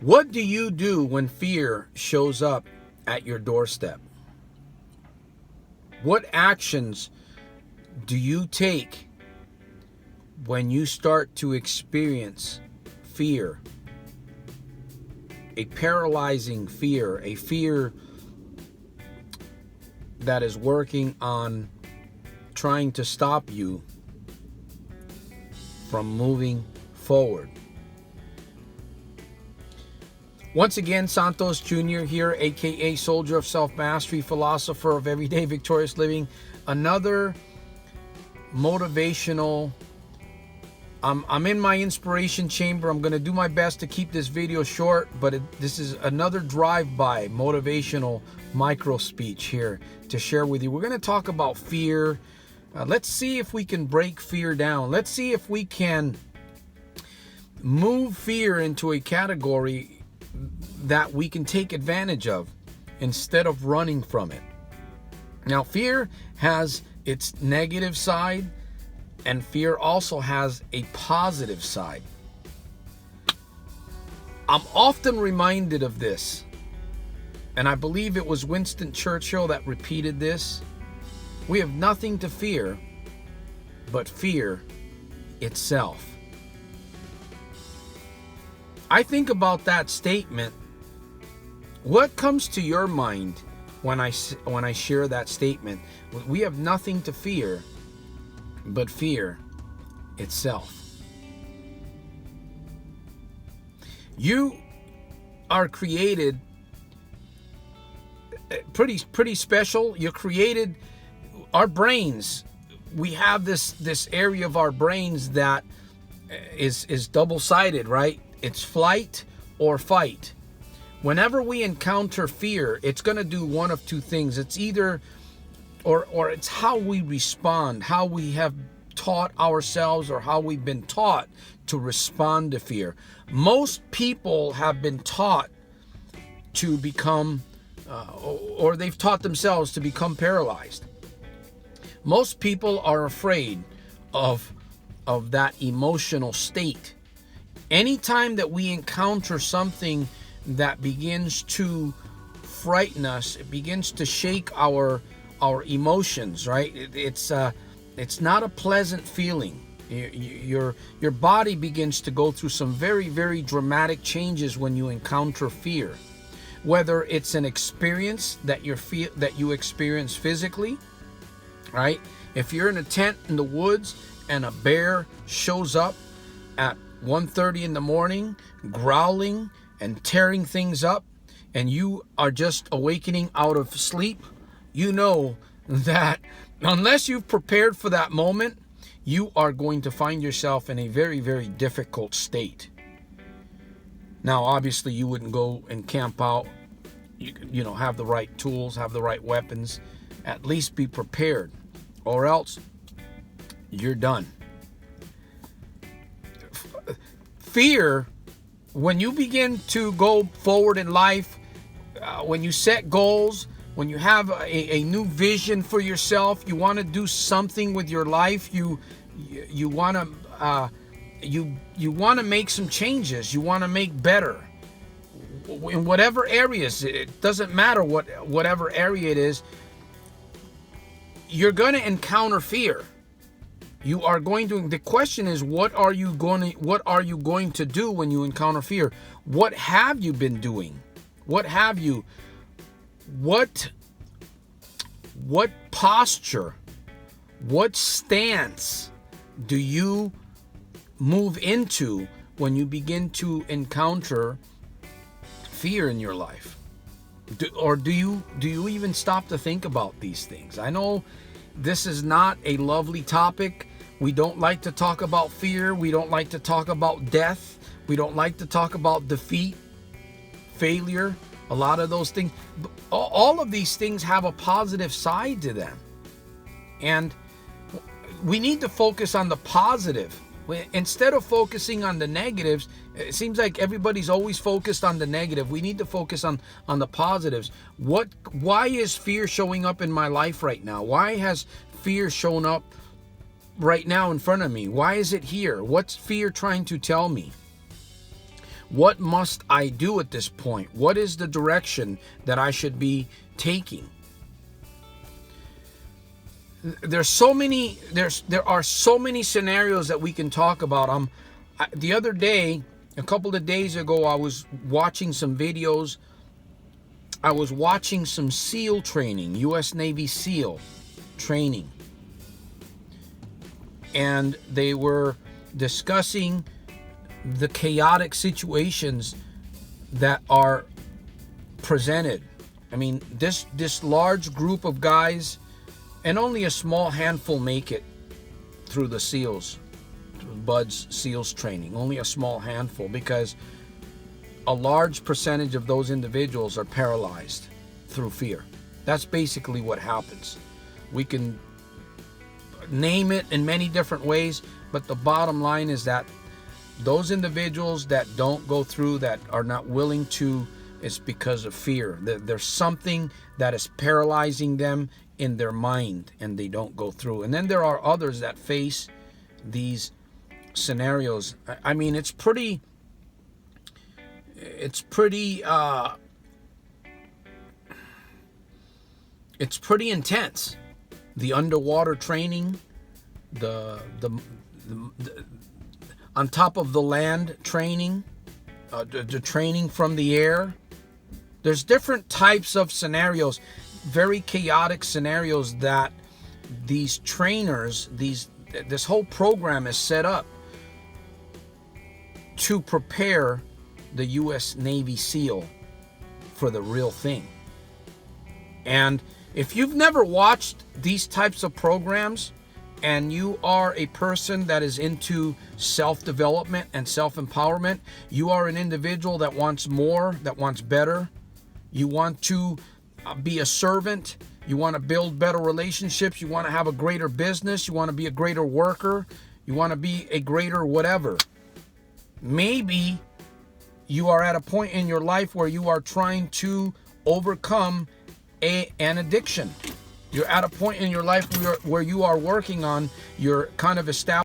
What do you do when fear shows up at your doorstep? What actions do you take when you start to experience fear? A paralyzing fear, a fear that is working on trying to stop you from moving forward. Once again, Santos Jr. here, A.k.a. Soldier of Self-Mastery, Philosopher of Everyday Victorious Living. Another motivational. I'm in my inspiration chamber. I'm going to do my best to keep this video short, but this is another drive-by motivational micro speech here to share with you. We're going to talk about fear. Let's see if we can break fear down. Let's see if we can move fear into a category that we can take advantage of instead of running from it. Now, fear has its negative side, and fear also has a positive side. I'm often reminded of this, and I believe it was Winston Churchill that repeated this. We have nothing to fear but fear itself. I think about that statement. What comes to your mind when I share that statement? We have nothing to fear but fear itself. You are created pretty special. You're created. Our brains, we have this area of our brains that is double-sided, right? It's flight or fight. Whenever we encounter fear, it's going to do one of two things. It's either, or it's how we respond, how we have taught ourselves, or how we've been taught to respond to fear. Most people have been taught to become, or they've taught themselves to become paralyzed. Most people are afraid of that emotional state. Anytime that we encounter something that begins to frighten us, it begins to shake our emotions, right? It's not a pleasant feeling. Your body begins to go through some very, very dramatic changes when you encounter fear. Whether it's an experience that you experience physically, right? If you're in a tent in the woods and a bear shows up at 1:30 in the morning, growling and tearing things up, and you are just awakening out of sleep, you know that unless you've prepared for that moment, you are going to find yourself in a very, very difficult state. Now, obviously, you wouldn't go and camp out. You know, have the right tools, have the right weapons, at least be prepared, or else you're done. Fear, when you begin to go forward in life, when you set goals, when you have a new vision for yourself, you want to do something with your life, you want to make some changes, you want to make better in whatever areas. It doesn't matter whatever area it is. You're going to encounter fear. You are going to. The question is, what are you going to do when you encounter fear? What have you been doing? What posture, what stance do you move into when you begin to encounter fear in your life? Do you even stop to think about these things? I know this is not a lovely topic. We don't like to talk about fear. We don't like to talk about death. We don't like to talk about defeat, failure, a lot of those things. All of these things have a positive side to them. And we need to focus on the positive. Instead of focusing on the negatives, it seems like everybody's always focused on the negative. We need to focus on the positives. Why is fear showing up in my life right now? Why has fear shown up right now in front of me? Why is it here? What's fear trying to tell me? What must I do at this point? What is the direction that I should be taking? There are so many scenarios that we can talk about. The other day, a couple of days ago, I was watching some videos. I was watching some SEAL training, U.S. Navy SEAL training. And they were discussing the chaotic situations that are presented. I mean, this large group of guys, and only a small handful make it through the SEALs, through Bud's SEALs training. Only a small handful, because a large percentage of those individuals are paralyzed through fear. That's basically what happens. We can name it in many different ways, but the bottom line is that those individuals that don't go through, that are not willing to, it's because of fear. There's something that is paralyzing them in their mind, and they don't go through. And then there are others that face these scenarios. I mean, it's pretty intense. The underwater training, the on top of the land training, the training from the air. There's different types of scenarios, very chaotic scenarios that these trainers, this whole program is set up to prepare the U.S. Navy SEAL for the real thing. And if you've never watched these types of programs, and you are a person that is into self-development and self-empowerment, you are an individual that wants more, that wants better, you want to be a servant, you want to build better relationships, you want to have a greater business, you want to be a greater worker, you want to be a greater whatever. Maybe you are at a point in your life where you are trying to overcome an addiction. You're at a point in your life where you are working on your kind of establishment